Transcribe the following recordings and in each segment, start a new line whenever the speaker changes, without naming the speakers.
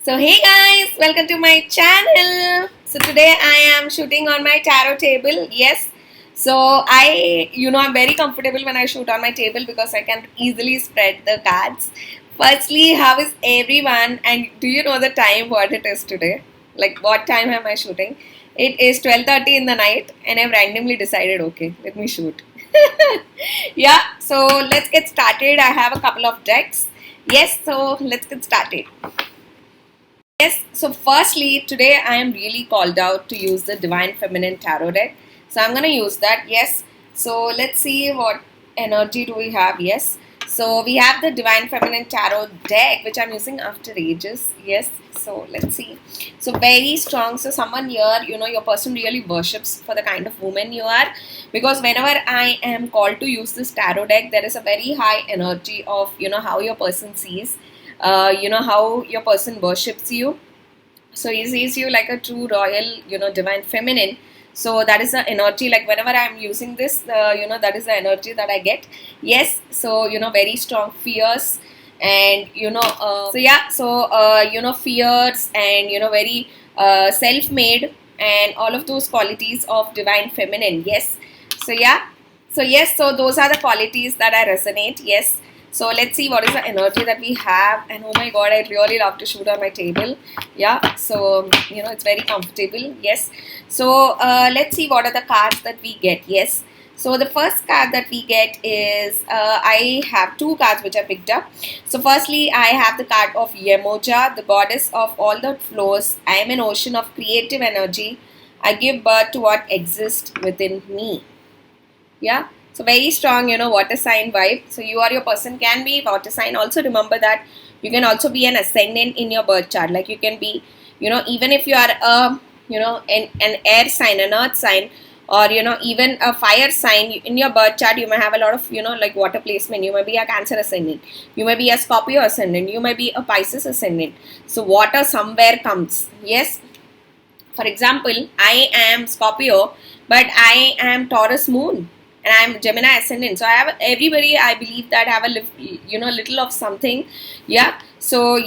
So hey guys, welcome to my channel. So today I am shooting on my tarot table. Yes. So I'm very comfortable when I shoot on my table because I can easily spread the cards. Firstly, how is everyone? And do you know the time what it is today? Like what time am I shooting? It is 12:30 in the night and I've randomly decided, okay, let me shoot. Yeah, so let's get started. I have a couple of decks. Yes, so let's get started. Yes, so firstly, today I am really called out to use the Divine Feminine Tarot deck. So I'm going to use that. Yes, so let's see what energy do we have. Yes, so we have the Divine Feminine Tarot deck, which I'm using after ages. Yes, so let's see. So very strong. So someone here, your person really worships for the kind of woman you are. Because whenever I am called to use this tarot deck, there is a very high energy of, how your person sees. How your person worships you. So he sees you like a true royal, divine feminine. So that is the energy, like whenever I'm using this, that is the energy that I get. Yes, so, very strong fears and, fears and, very self-made and all of those qualities of divine feminine. Yes, so yeah, so those are the qualities that I resonate. Yes. So let's see what is the energy that we have. And oh my god, I really love to shoot on my table. Yeah, so it's very comfortable. Yes, so let's see what are the cards that we get. Yes, so the first card that we get is I have two cards which I picked up. So firstly, I have the card of Yemoja, the goddess of all that flows. I am an ocean of creative energy. I give birth to what exists within me. Yeah. So very strong, water sign vibe. So you or your person can be water sign. Also remember that you can also be an ascendant in your birth chart. Like you can be, even if you are an air sign, an earth sign, or even a fire sign in your birth chart, you may have a lot of like water placement. You may be a Cancer ascendant, you may be a Scorpio ascendant, you may be a Pisces ascendant. So water somewhere comes. Yes. For example, I am Scorpio, but I am Taurus moon. And I'm Gemini ascendant, so I have everybody. I believe that have a little of something. Yeah. So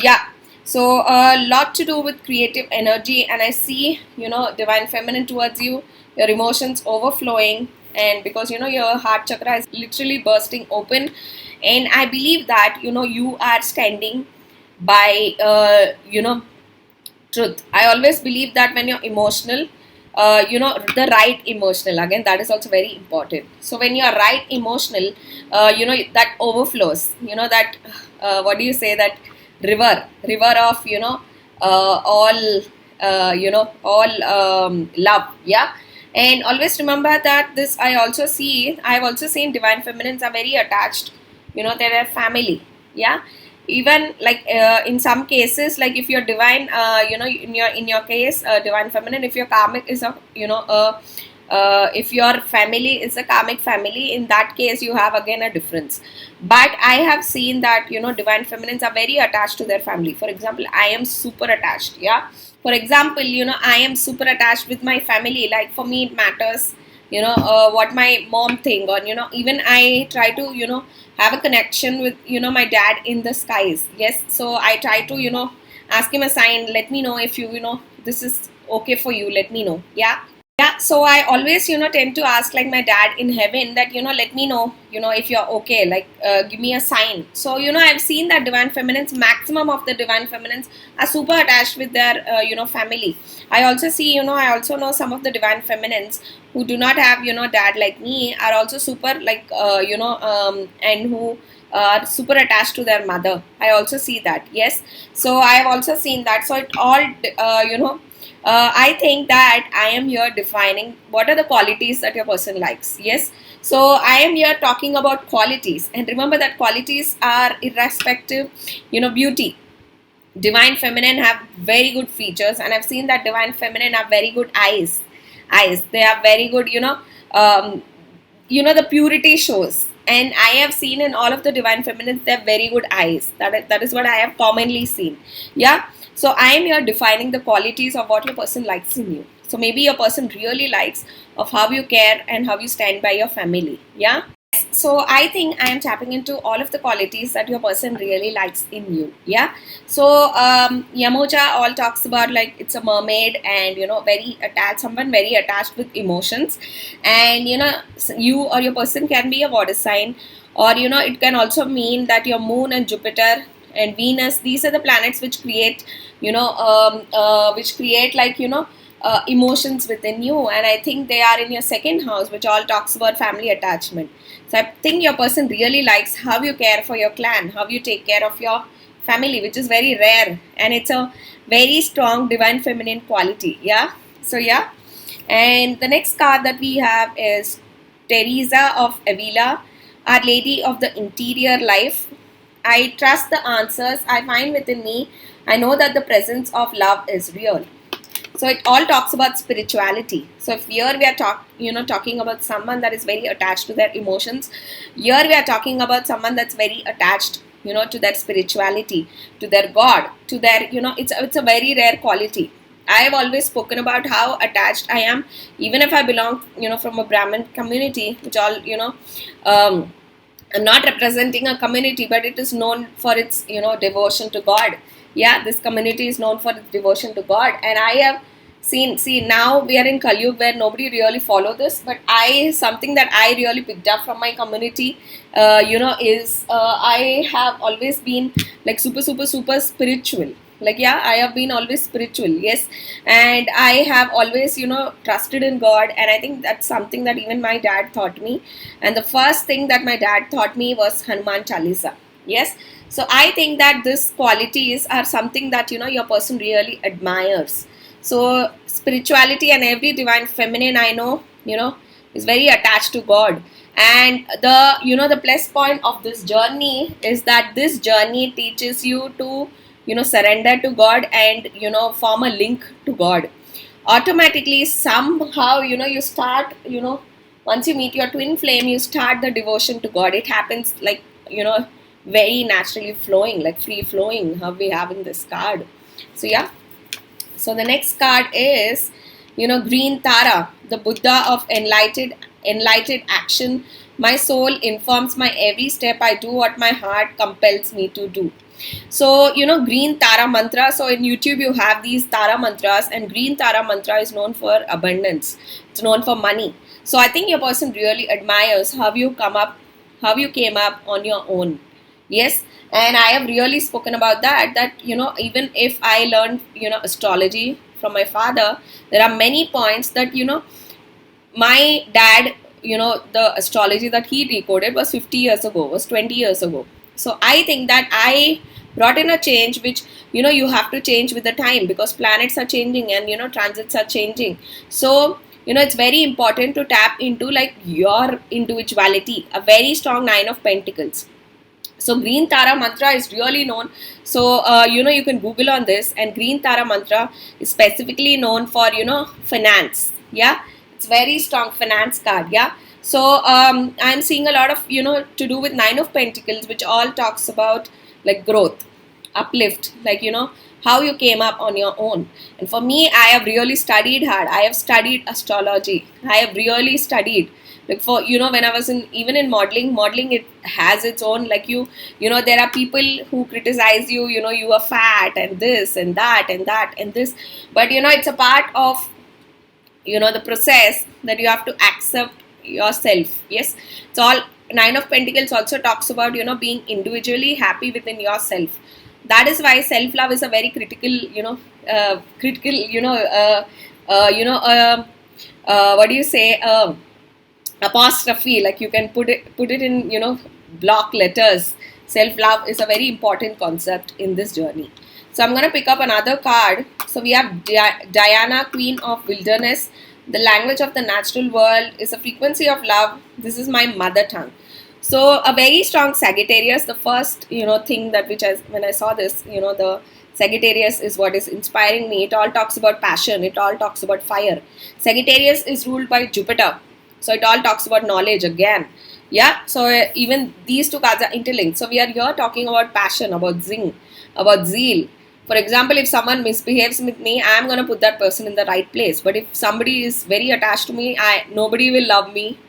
a lot to do with creative energy, and I see divine feminine towards you. Your emotions overflowing, and because your heart chakra is literally bursting open, and I believe that you are standing by truth. I always believe that when you're emotional. The right emotional, again, that is also very important. So when you are right emotional, that overflows, that what do you say, that river of love. Yeah. And always remember that this I have also seen divine feminines are very attached, they're a family. Yeah. Even like in some cases, like if you're divine, in your case, divine feminine, if your karmic is a if your family is a karmic family, in that case you have again a difference. But I have seen that divine feminines are very attached to their family. For example, I am super attached. Yeah. For example, I am super attached with my family. Like for me, it matters what my mom think, or even I try to have a connection with my dad in the skies. Yes, so I try to ask him a sign, let me know if this is okay for you, let me know. Yeah. So I always tend to ask like my dad in heaven that let me know if you're okay, like give me a sign. So I've seen that divine feminines, maximum of the divine feminines are super attached with their family. I also see I also know some of the divine feminines who do not have dad like me, are also super like and who are super attached to their mother. I also see that. Yes, so I have also seen that. So it all I think that I am here defining what are the qualities that your person likes. Yes, so I am here talking about qualities, and remember that qualities are irrespective, beauty. Divine feminine have very good features, and I've seen that divine feminine have very good eyes. They have very good, the purity shows. And I have seen in all of the divine feminines, they have very good eyes. That is what I have commonly seen. Yeah. So I am here defining the qualities of what your person likes in you. So maybe your person really likes of how you care and how you stand by your family. Yeah. So I think I am tapping into all of the qualities that your person really likes in you. Yeah. So Yamoja all talks about like it's a mermaid, and very attached, someone very attached with emotions, and you or your person can be a water sign, or it can also mean that your moon and Jupiter and Venus, these are the planets which create like emotions within you, and I think they are in your second house, which all talks about family attachment. So I think your person really likes how you care for your clan, how you take care of your family, which is very rare, and it's a very strong divine feminine quality. Yeah. So yeah, and the next card that we have is Teresa of Avila, Our Lady of the Interior Life. I trust the answers I find within me. I know that the presence of love is real. So it all talks about spirituality. So if here we are talking about someone that is very attached to their emotions, here we are talking about someone that's very attached to their spirituality, to their God, to their it's a very rare quality. I have always spoken about how attached I am, even if I belong from a Brahmin community, which all I'm not representing a community, but it is known for its devotion to God. Yeah, this community is known for its devotion to God, and I have see now we are in Kali where nobody really follow this, but something that I really picked up from my community, is I have always been like super spiritual. Like, yeah, I have been always spiritual, yes, and I have always trusted in God, and I think that's something that even my dad taught me. And the first thing that my dad taught me was Hanuman Chalisa. Yes. So I think that these qualities are something that your person really admires. So spirituality and every divine feminine I know is very attached to God. And the plus point of this journey is that this journey teaches you to surrender to God, and form a link to God. Automatically, somehow you start once you meet your twin flame, you start the devotion to God. It happens like very naturally flowing, like free flowing, how we have in this card. So yeah. So the next card is Green Tara, the Buddha of enlightened action. My soul informs my every step. I do what my heart compels me to do. So Green Tara mantra. So in YouTube you have these Tara mantras, and Green Tara mantra is known for abundance. It's known for money. So I think your person really admires how you came up on your own. Yes, and I have really spoken about that even if I learned astrology from my father, there are many points that my dad, the astrology that he decoded was 50 years ago, was 20 years ago. So I think that I brought in a change, which you have to change with the time, because planets are changing, and transits are changing. So it's very important to tap into like your individuality. A very strong Nine of Pentacles. So Green Tara mantra is really known. So you can Google on this, and Green Tara mantra is specifically known for finance. Yeah, it's very strong finance card. Yeah. So I'm seeing a lot of to do with Nine of Pentacles, which all talks about like growth, uplift, like how you came up on your own. And for me, I have really studied hard. I have studied astrology. I have really studied. Like for when I was in modeling it has its own like there are people who criticize you are fat and this and that and that and this, but it's a part of the process that you have to accept yourself. Yes, it's all. Nine of Pentacles also talks about being individually happy within yourself. That is why self love is a very critical what do you say, apostrophe, like you can put it in block letters. Self love is a very important concept in this journey. So I'm going to pick up another card. So we have Diana, Queen of Wilderness. The language of the natural world is a frequency of love. This is my mother tongue. So a very strong Sagittarius. The first thing that when I saw this, the Sagittarius is what is inspiring me. It all talks about passion. It all talks about fire. Sagittarius is ruled by Jupiter. So it all talks about knowledge again. Yeah. So even these two cards are interlinked. So we are here talking about passion, about zing, about zeal. For example, if someone misbehaves with me, I am going to put that person in the right place. But if somebody is very attached to me, nobody will love me.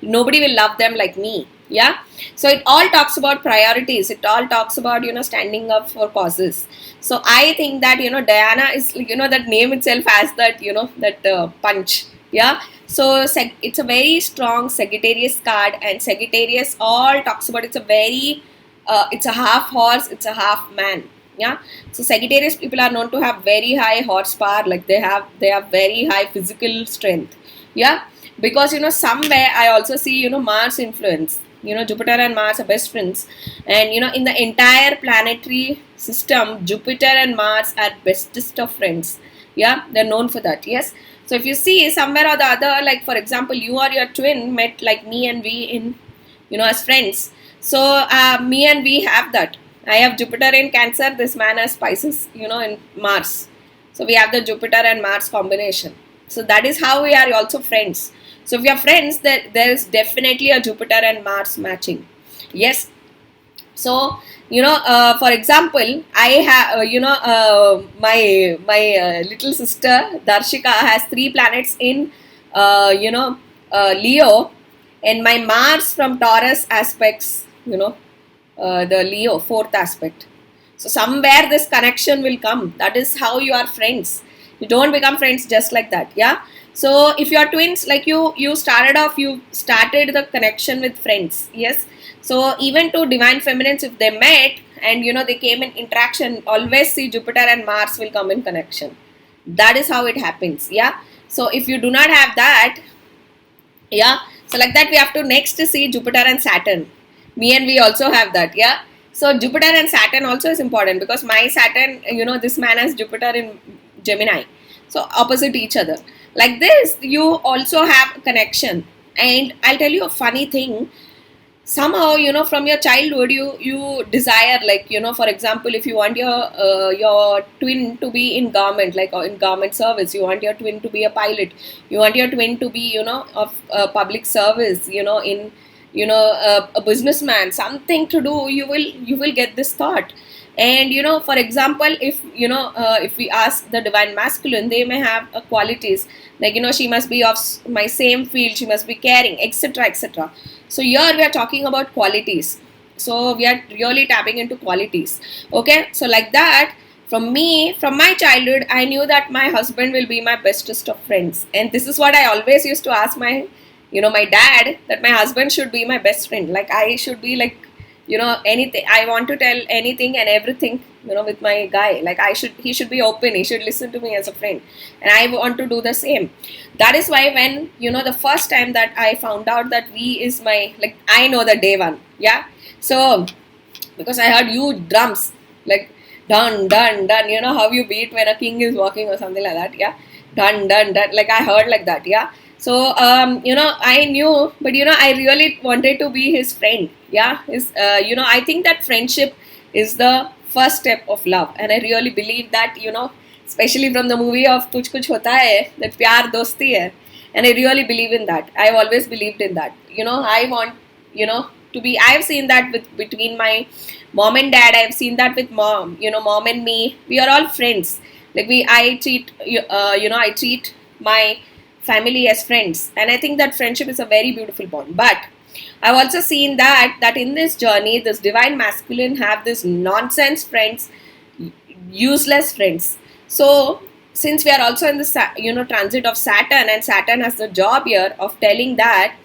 Nobody will love them like me. Yeah, so it all talks about priorities, it all talks about, standing up for causes. So I think that, Diana is, that name itself has that, that punch. Yeah, so it's a very strong Sagittarius card, and Sagittarius all talks about, it's a very it's a half horse, it's a half man. Yeah, so Sagittarius people are known to have very high horsepower, like they have very high physical strength. Yeah, because, somewhere I also see, Mars influence. Jupiter and Mars are best friends, and, in the entire planetary system, Jupiter and Mars are bestest of friends. Yeah, they're known for that. Yes, so if you see somewhere or the other, like for example, you or your twin met like me and we in, as friends. So me and we have that. I have Jupiter in Cancer, this man has Pisces, in Mars. So we have the Jupiter and Mars combination. So that is how we are also friends. So if you are friends, there is definitely a Jupiter and Mars matching. Yes. So, for example, I have, my little sister Darshika has 3 planets in, Leo, and my Mars from Taurus aspects, the Leo 4th aspect. So somewhere this connection will come. That is how you are friends. You don't become friends just like that. Yeah. So if you are twins, like you started the connection with friends. Yes. So even to divine feminines, if they met and, they came in interaction, always see Jupiter and Mars will come in connection. That is how it happens. Yeah. So if you do not have that, yeah, so like that we have to next see Jupiter and Saturn. Me and we also have that. Yeah. So Jupiter and Saturn also is important, because my Saturn, this man has Jupiter in Gemini. So opposite each other. Like this, you also have a connection. And I'll tell you a funny thing. Somehow, from your childhood, you desire, like, for example, if you want your twin to be in government, like in government service, you want your twin to be a pilot, you want your twin to be, of public service, in, a businessman, something to do, you will get this thought. And, for example, if we ask the divine masculine, they may have qualities like, she must be of my same field, she must be caring, etc., etc. So here we are talking about qualities. So we are really tapping into qualities. Okay, so like that, from my childhood, I knew that my husband will be my bestest of friends, and this is what I always used to ask my dad, that my husband should be my best friend. Like I should be like, anything, I want to tell anything and everything, with my guy. Like he should be open, he should listen to me as a friend, and I want to do the same. That is why when, the first time that I found out that V is my, like, I know the day one. Yeah. So because I heard huge drums, like dun dun dun, how you beat when a king is walking or something like that. Yeah. Dun dun dun, like I heard like that. Yeah. So, I knew, but, I really wanted to be his friend. Yeah. I think that friendship is the first step of love. And I really believe that, especially from the movie of Kuch Kuch Hota Hai, that pyar dosti hai. And I really believe in that. I've always believed in that. I want, to be, I've seen that between my mom and dad. I've seen that with mom, mom and me. We are all friends. Like I treat my family as friends, and I think that friendship is a very beautiful bond. But I've also seen that in this journey, this divine masculine have this nonsense friends, useless friends. So since we are also in the transit of Saturn, and Saturn has the job here of telling that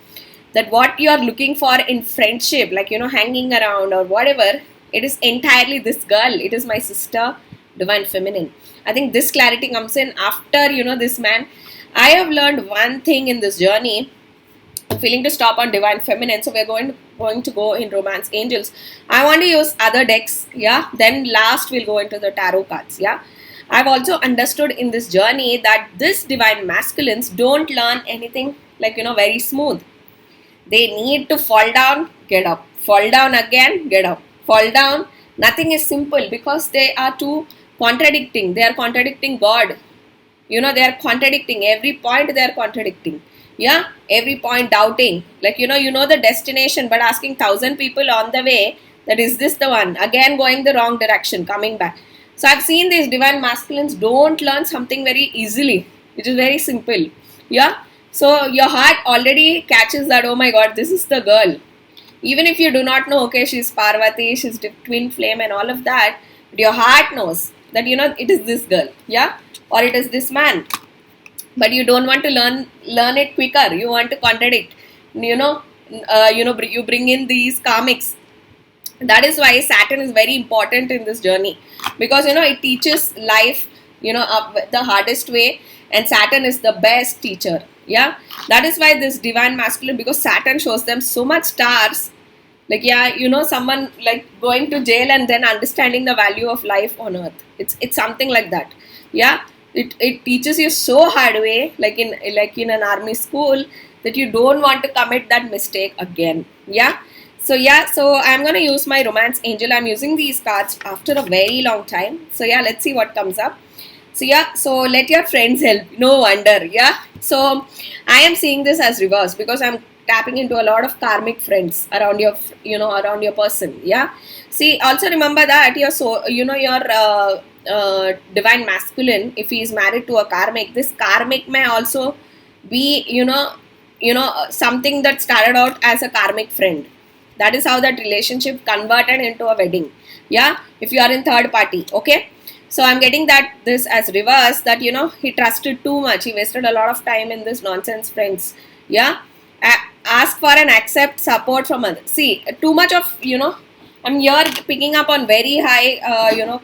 what you are looking for in friendship, like hanging around or whatever, it is entirely this girl, it is my sister, divine feminine. I think this clarity comes in after this man. I have learned one thing in this journey. I'm feeling to stop on divine feminine, so we're going to go in romance angels. I want to use other decks, yeah. Then last we'll go into the tarot cards, yeah. I've also understood in this journey that this divine masculines don't learn anything like very smooth. They need to fall down, get up, fall down again, get up, fall down. Nothing is simple, because they are too contradicting. They are contradicting God. They are contradicting every point. They are contradicting. Yeah, every point doubting. Like you know the destination, but asking 1,000 people on the way that is this the one? Again going the wrong direction, coming back. So I've seen these divine masculines don't learn something very easily. It is very simple. Yeah. So your heart already catches that. Oh my God, this is the girl. Even if you do not know, okay, she's Parvati, she's twin flame and all of that, but your heart knows that, it is this girl, yeah, or it is this man. But you don't want to learn it quicker. You want to contradict, you bring in these karmics. That is why Saturn is very important in this journey, because it teaches life, the hardest way, and Saturn is the best teacher. Yeah, that is why this divine masculine, because Saturn shows them so much stars, like, yeah, someone like going to jail and then understanding the value of life on earth. It's something like that. Yeah, it teaches you so hard way, like in an army school, that you don't want to commit that mistake again. Yeah. So I'm gonna use my romance angel. I'm using these cards after a very long time. So yeah, let's see what comes up. So let your friends help. No wonder. Yeah. So I am seeing this as reverse, because I'm tapping into a lot of karmic friends around around your person. Yeah. See, also remember that your divine masculine, if he is married to a karmic, this karmic may also be something that started out as a karmic friend. That is how that relationship converted into a wedding. Yeah, if you are in third party. Okay, so I'm getting that this as reverse, that he trusted too much, he wasted a lot of time in this nonsense friends. Yeah, ask for and accept support from others. See, too much of I'm here picking up on very high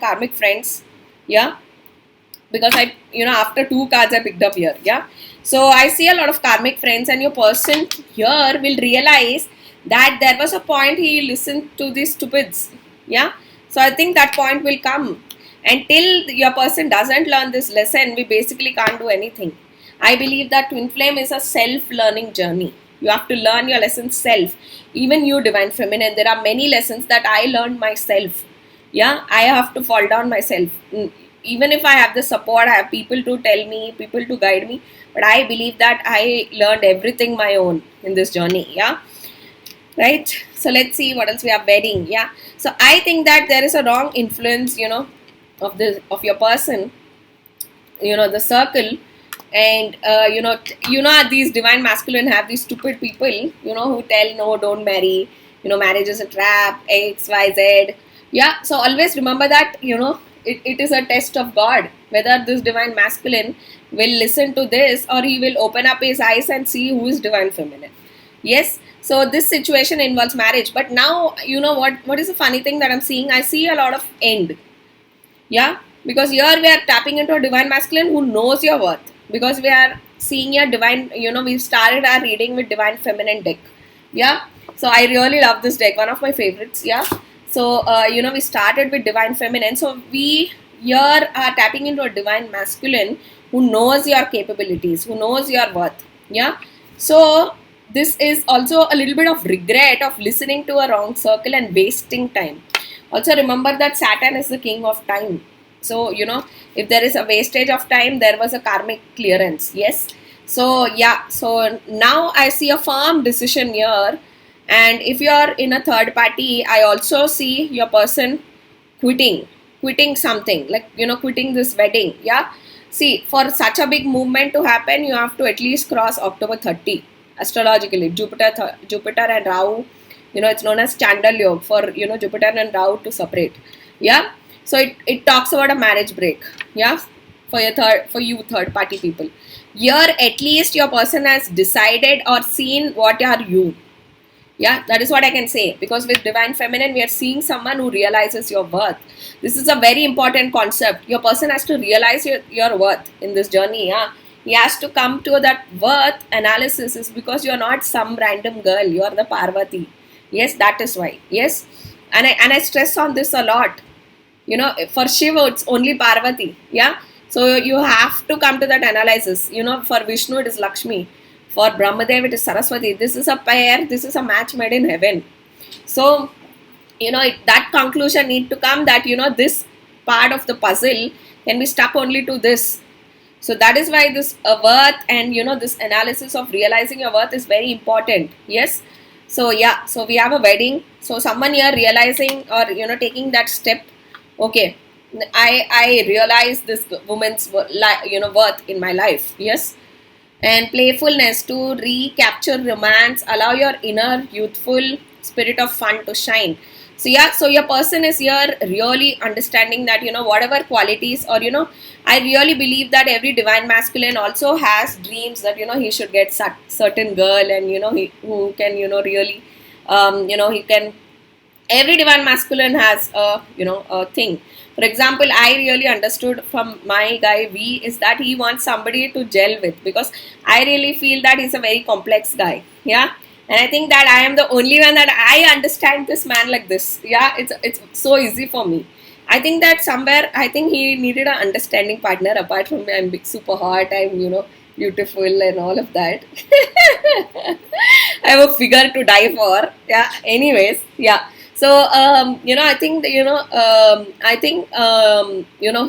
karmic friends. Yeah, because I after two cards I picked up here. Yeah, so I see a lot of karmic friends, and your person here will realize that there was a point he listened to these stupids. Yeah, so I think that point will come. Until your person doesn't learn this lesson, we basically can't do anything. I believe that twin flame is a self-learning journey. You have to learn your lessons self. Even you, divine feminine, there are many lessons that I learned myself. Yeah, I have to fall down myself. Even if I have the support, I have people to tell me, people to guide me, but I believe that I learned everything my own in this journey. Yeah, right. So let's see what else we have. Wedding. Yeah, so I think that there is a wrong influence of your person, the circle, and these divine masculine have these stupid people, who tell no, don't marry, marriage is a trap, XYZ. Yeah, so always remember that it is a test of God whether this divine masculine will listen to this, or he will open up his eyes and see who is divine feminine. Yes, so this situation involves marriage. But now, what is the funny thing that I'm seeing? I see a lot of end. Yeah, because here we are tapping into a divine masculine who knows your worth, because we are seeing your divine, we've started our reading with divine feminine deck. Yeah, so I really love this deck, one of my favorites. Yeah, so we started with divine feminine, so we here are tapping into a divine masculine who knows your capabilities, who knows your worth. Yeah, so this is also a little bit of regret of listening to a wrong circle and wasting time. Also remember that Saturn is the king of time. So, if there is a wastage of time, there was a karmic clearance. Yes. So, yeah. So, now I see a firm decision here. And if you are in a third party, I also see your person quitting something, like, quitting this wedding. Yeah. See, for such a big movement to happen, you have to at least cross October 30. Astrologically, Jupiter and Rahu, it's known as Chandal Yoga, for Jupiter and Rahu to separate. Yeah, so it talks about a marriage break. Yeah, for you third party people. Here at least your person has decided or seen what are you. Yeah, that is what I can say, because with divine feminine we are seeing someone who realizes your worth. This is a very important concept. Your person has to realize your worth in this journey. Yeah, he has to come to that worth analysis, is because you are not some random girl, you are the Parvati. Yes, that is why. Yes, and I stress on this a lot. For Shiva it's only Parvati. Yeah, so you have to come to that analysis. For Vishnu it is Lakshmi, for Brahmadev it is Saraswati. This is a pair, this is a match made in heaven. So that conclusion need to come, that this part of the puzzle can be stuck only to this. So that is why this worth and this analysis of realizing your worth is very important. Yes. So yeah, so we have a wedding. So someone here realizing or taking that step. Okay, I realize this woman's worth in my life. Yes. And playfulness to recapture romance, allow your inner youthful spirit of fun to shine. So yeah, so your person is here really understanding that, whatever qualities, or I really believe that every divine masculine also has dreams that, he should get certain girl, and who can, really, he can. Every divine masculine has a thing. For example, I really understood from my guy V is that he wants somebody to gel with, because I really feel that he's a very complex guy. Yeah. And I think that I am the only one that I understand this man like this. Yeah, it's so easy for me. I think that somewhere, I think he needed an understanding partner apart from me. I'm super hot, I'm, beautiful and all of that. I have a figure to die for. Yeah, anyways, yeah. So, I think,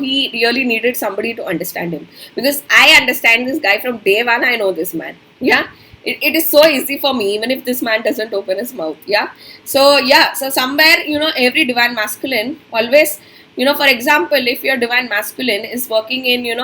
he really needed somebody to understand him, because I understand this guy from day one. I know this man. Yeah. It is so easy for me, even if this man doesn't open his mouth. Yeah. So, yeah. So, somewhere, every divine masculine always, for example, if your divine masculine is working in,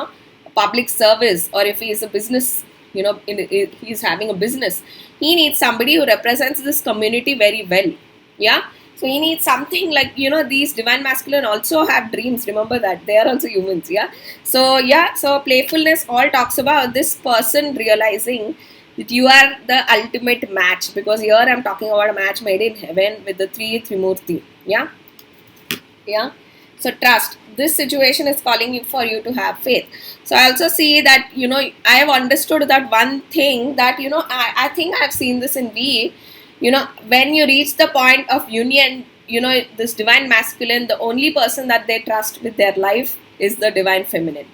public service, or if he is a business, he's having a business, he needs somebody who represents this community very well. Yeah. So he needs something like, these divine masculine also have dreams. Remember that they are also humans. Yeah. So yeah. So playfulness all talks about this person realizing that you are the ultimate match, because here I'm talking about a match made in heaven with the Trimurti. Yeah. Yeah. So trust. This situation is calling you for you to have faith. So I also see that, I have understood that one thing that, I think I've seen this in V. When you reach the point of union, this divine masculine, the only person that they trust with their life is the divine feminine.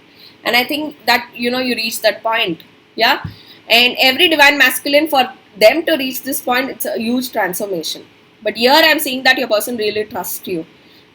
And I think that, you reach that point. Yeah. And every divine masculine, for them to reach this point, it's a huge transformation. But here I'm seeing that your person really trusts you.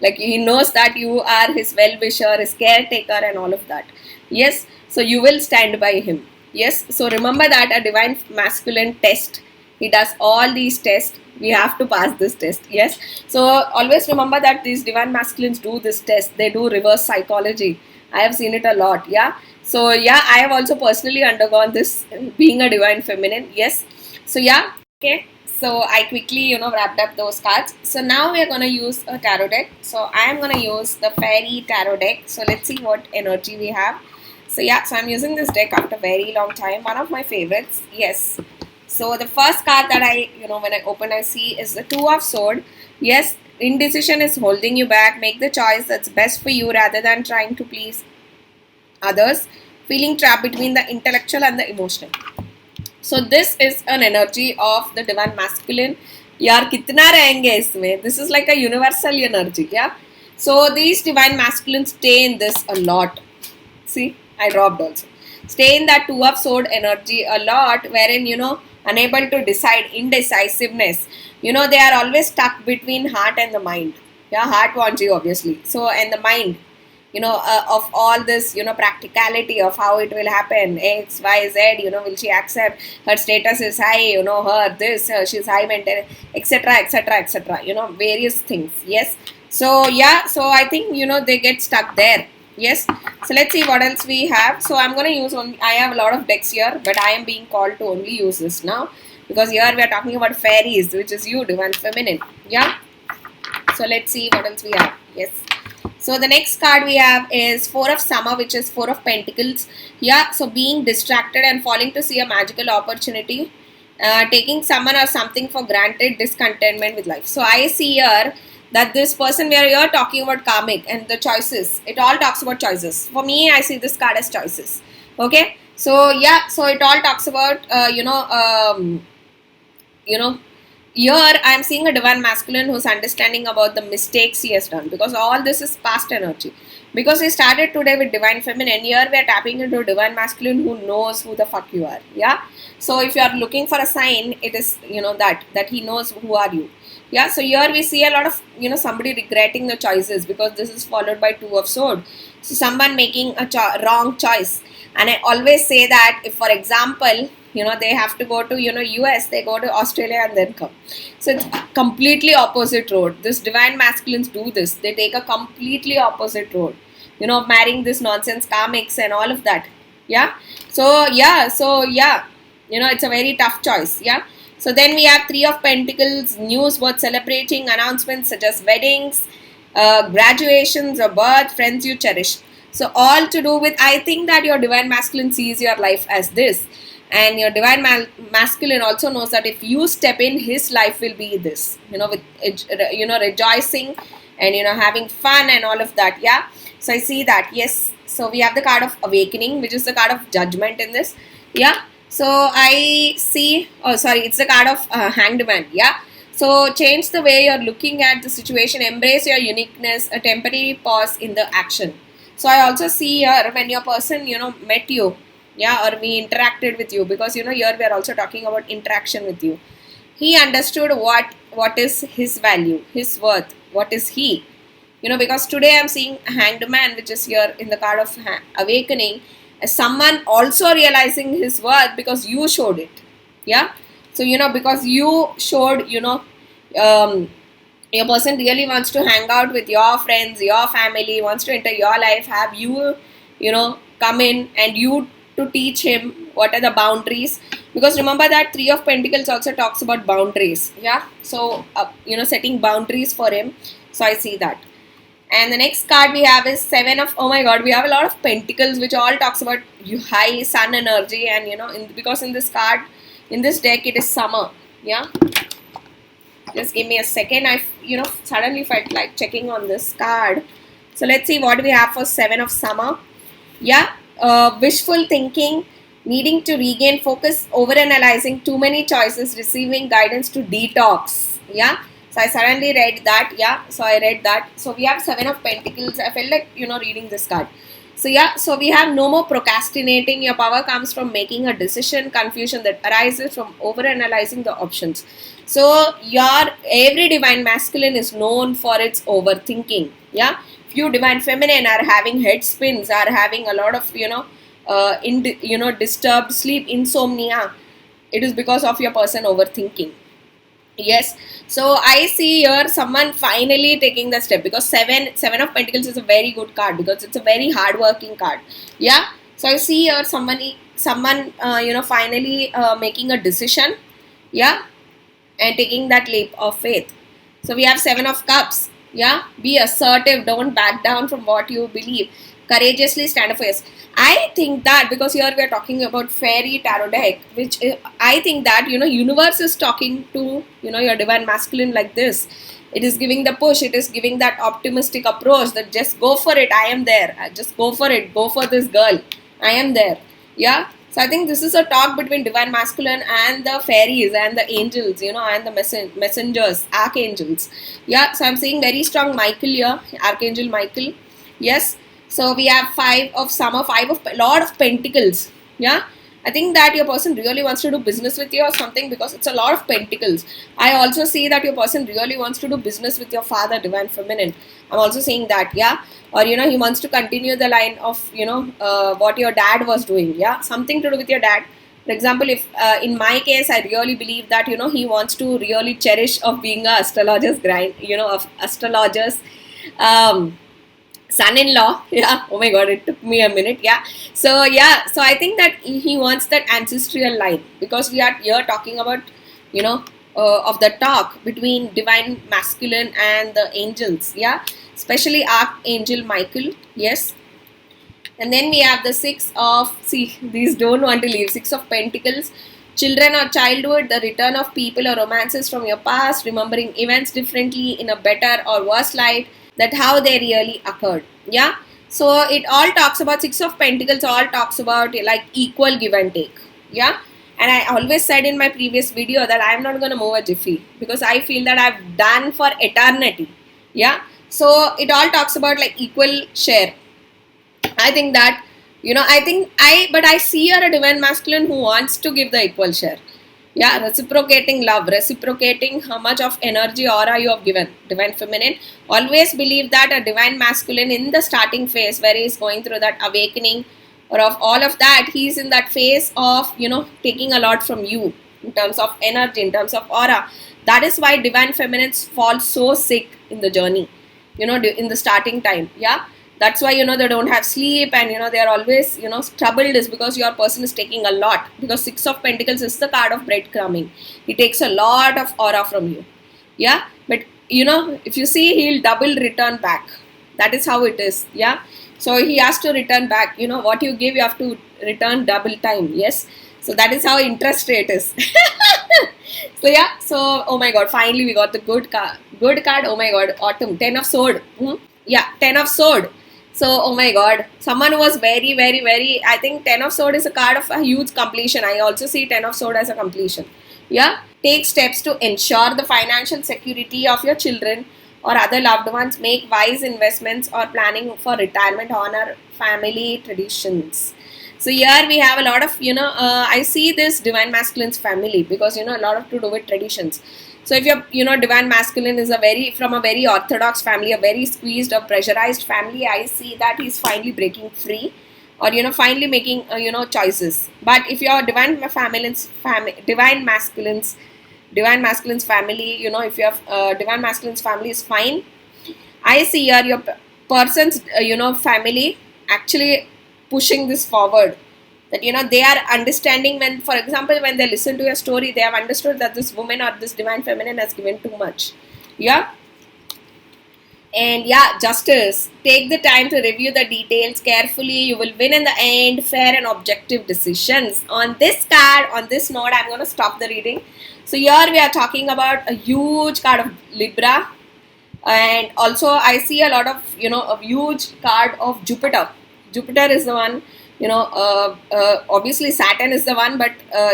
Like, he knows that you are his well-wisher, his caretaker, and all of that. Yes. So you will stand by him. Yes. So remember that a divine masculine test, he does all these tests. We have to pass this test. Yes. So always remember that these divine masculines do this test. They do reverse psychology. I have seen it a lot. Yeah. So yeah, I have also personally undergone this, being a divine feminine. Yes. So yeah. Okay. So I quickly, wrapped up those cards. So now we are going to use a tarot deck. So I am going to use the fairy tarot deck. So let's see what energy we have. So yeah, so I'm using this deck after a very long time. One of my favorites. Yes. So the first card that I, when I open, I see is the Two of Swords. Yes, indecision is holding you back. Make the choice that's best for you rather than trying to please others. Feeling trapped between the intellectual and the emotional. So this is an energy of the divine masculine. Yaar, kitna rahenge isme? This is like a universal energy. Yeah. So these divine masculines stay in this a lot. See, I dropped also. Stay in that Two of Swords energy a lot, wherein, unable to decide, indecisiveness. They are always stuck between heart and the mind. Yeah, heart wants you, obviously. So, and the mind, of all this, practicality of how it will happen, X, Y, Z, will she accept, her status is high, her this, she's high maintenance, etc., etc., etc., various things. Yes. So, yeah, so I think, they get stuck there. Yes. So let's see what else we have. So I'm going to use only, I have a lot of decks here, but I am being called to only use this now, because here we are talking about fairies, which is you, divine feminine. Yeah. So let's see what else we have. Yes. So the next card we have is Four of Summer, which is Four of Pentacles. Yeah. So being distracted and falling to see a magical opportunity, taking someone or something for granted, discontentment with life. So I see here that this person, where you're talking about karmic and the choices, it all talks about choices. For me, I see this card as choices. Okay. So yeah, so it all talks about, here I am seeing a divine masculine who's understanding about the mistakes he has done, because all this is past energy. Because we started today with divine feminine, here we are tapping into divine masculine who knows who the fuck you are. Yeah. So if you are looking for a sign, it is, that he knows who are you. Yeah. So here we see a lot of, somebody regretting the choices, because this is followed by Two of Swords. So someone making a wrong choice. And I always say that if, for example, they have to go to, US, they go to Australia and then come. So it's a completely opposite road. This divine masculines do this. They take a completely opposite road, marrying this nonsense karmics and all of that. Yeah. So, yeah. So, yeah. It's a very tough choice. Yeah. So then we have Three of Pentacles, news worth celebrating, announcements such as weddings, graduations, or birth, friends you cherish. So all to do with, I think that your divine masculine sees your life as this, and your divine masculine also knows that if you step in, his life will be this, with rejoicing and having fun and all of that. Yeah, so I see that. Yes, so we have the card of awakening, which is the card of judgment in this. Yeah, so I see, oh sorry, it's the card of hanged man. Yeah, so change the way you're looking at the situation, embrace your uniqueness, a temporary pause in the action. So I also see here when your person met you, yeah, or we interacted with you, because here we are also talking about interaction with you. He understood what is his value, his worth, what is he, because today I'm seeing hanged man, which is here in the card of awakening, as someone also realizing his worth because you showed it. Yeah, so because you showed, your person really wants to hang out with your friends, your family, wants to enter your life, have you come in and you to teach him what are the boundaries, because remember that Three of Pentacles also talks about boundaries. Yeah, so setting boundaries for him. So I see that. And the next card we have is Seven of, oh my god, we have a lot of Pentacles, which all talks about high sun energy, and because in this card, in this deck, it is summer. Yeah, just give me a second. I suddenly felt like checking on this card. So let's see what we have for Seven of Summer. Yeah, wishful thinking, needing to regain focus, overanalyzing, too many choices, receiving guidance to detox. Yeah, so I suddenly read that. Yeah, so I read that. So we have Seven of Pentacles. I felt like reading this card. So yeah, so we have no more procrastinating. Your power comes from making a decision, confusion that arises from overanalyzing the options. So your every divine masculine is known for its overthinking. Yeah, few divine feminine are having head spins, are having a lot of disturbed sleep, insomnia. It is because of your person overthinking. Yes, so I see here someone finally taking the step, because seven of Pentacles is a very good card, because it's a very hardworking card. Yeah, so I see here someone finally making a decision. Yeah, and taking that leap of faith. So we have Seven of Cups. Yeah, be assertive, don't back down from what you believe, courageously stand up for yourself. I think that because here we are talking about fairy tarot deck, which I think that universe is talking to your divine masculine like this. It is giving the push, it is giving that optimistic approach, that just go for it, I am there, just go for it, go for this girl, I am there. Yeah, so I think this is a talk between divine masculine and the fairies and the angels, and the messengers, archangels. Yeah, so I'm seeing very strong Michael here, Archangel Michael. Yes, so we have Five of Summer, Lord of Pentacles. Yeah, I think that your person really wants to do business with you or something, because it's a lot of Pentacles. I also see that your person really wants to do business with your father, divine feminine. I'm also seeing that. Yeah, or he wants to continue the line of what your dad was doing. Yeah, something to do with your dad. For example, if in my case, I really believe that he wants to really cherish of being a astrologer's grind, of astrologers son-in-law. Yeah, oh my god, it took me a minute. Yeah, so I think that he wants that ancestral line, because we are here talking about of the talk between divine masculine and the angels. Yeah, especially Archangel Michael. Yes, and then we have the these don't want to leave. Six of Pentacles, children or childhood, the return of people or romances from your past, remembering events differently in a better or worse light, that how they really occurred. Yeah, so it all talks about Six of Pentacles, all talks about like equal give and take. Yeah, and I always said in my previous video that I am not going to move a jiffy, because I feel that I've done for eternity. Yeah, so it all talks about like equal share. I think that but I see her a divine masculine who wants to give the equal share. Yeah, reciprocating love, reciprocating how much of energy aura you have given. Divine feminine, always believe that a divine masculine in the starting phase, where he is going through that awakening or of all of that, he is in that phase of taking a lot from you in terms of energy, in terms of aura. That is why divine feminines fall so sick in the journey, in the starting time. Yeah, That's why, they don't have sleep, and, they are always, troubled, is because your person is taking a lot. Because Six of Pentacles is the card of breadcrumbing. He takes a lot of aura from you. Yeah. But, if you see, he'll double return back. That is how it is. Yeah. So he has to return back. What you give, you have to return double time. Yes. So that is how interest rate is. So yeah. So, oh my God, finally we got the good card. Good card. Oh my God, autumn. 10 of sword. Yeah, 10 of sword. So, oh my God, someone who was very, very, very, I think 10 of sword is a card of a huge completion. I also see 10 of sword as a completion. Yeah. Take steps to ensure the financial security of your children or other loved ones. Make wise investments or planning for retirement. Honor family traditions. So here we have a lot of, I see this divine masculine's family, because, a lot of to do with traditions. So if you're, divine masculine is from a very orthodox family, a very squeezed or pressurized family, I see that he's finally breaking free, or, finally making, choices. But if you're divine masculine's family, if you have divine masculine's family is fine. I see here your person's, family actually pushing this forward, that they are understanding, when, for example, when they listen to your story, they have understood that this woman or this divine feminine has given too much. Yeah. And yeah, justice. Take the time to review the details carefully. You will win in the end. Fair and objective decisions. On this card, on this note, I'm going to stop the reading. So here we are talking about a huge card of Libra, and also I see a lot of, a huge card of Jupiter. Jupiter is the one, obviously Saturn is the one, but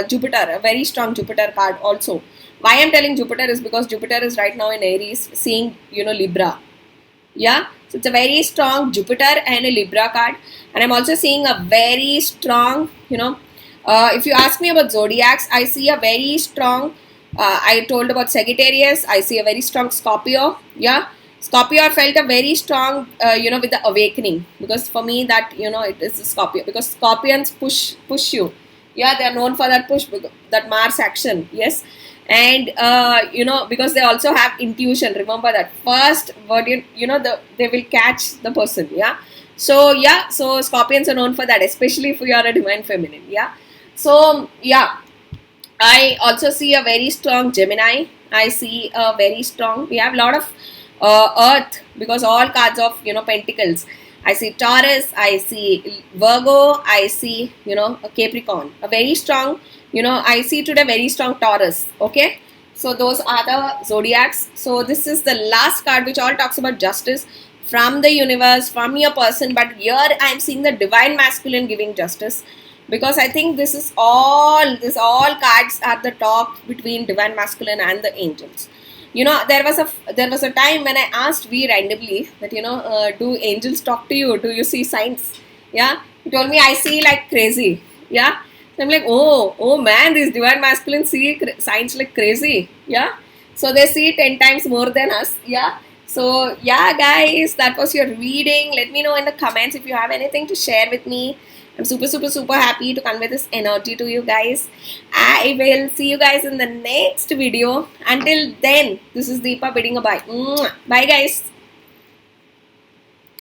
Jupiter, a very strong Jupiter card also. Why I'm telling Jupiter is because Jupiter is right now in Aries, seeing, Libra. Yeah. So it's a very strong Jupiter and a Libra card. And I'm also seeing a very strong, if you ask me about zodiacs, I see a very strong, I told about Sagittarius, I see a very strong Scorpio. Yeah. Scorpio, I felt a very strong, with the awakening, because for me that, it is a Scorpio, because Scorpions push you. Yeah, they are known for that push, that Mars action. Yes. And, because they also have intuition. Remember that first word, they will catch the person. Yeah. So, yeah. So, Scorpions are known for that, especially if you are a divine feminine. Yeah. So, yeah. I also see a very strong Gemini. I see a very strong, we have a lot of Earth, because all cards of, Pentacles. I see Taurus, I see Virgo, I see, a Capricorn. A very strong, I see today very strong Taurus. Okay. So those are the zodiacs. So this is the last card, which all talks about justice from the universe, from your person. But here I am seeing the divine masculine giving justice, because I think this all cards are the talk between divine masculine and the angels. There was a time when I asked V randomly that, do angels talk to you? Do you see signs? Yeah. He told me, I see like crazy. Yeah. So I'm like, oh man, these divine masculine see signs like crazy. Yeah. So they see 10 times more than us. Yeah. So yeah, guys, that was your reading. Let me know in the comments if you have anything to share with me. I'm super happy to convey this energy to you guys. I will see you guys in the next video. Until then, this is Deepa bidding a bye. Bye guys.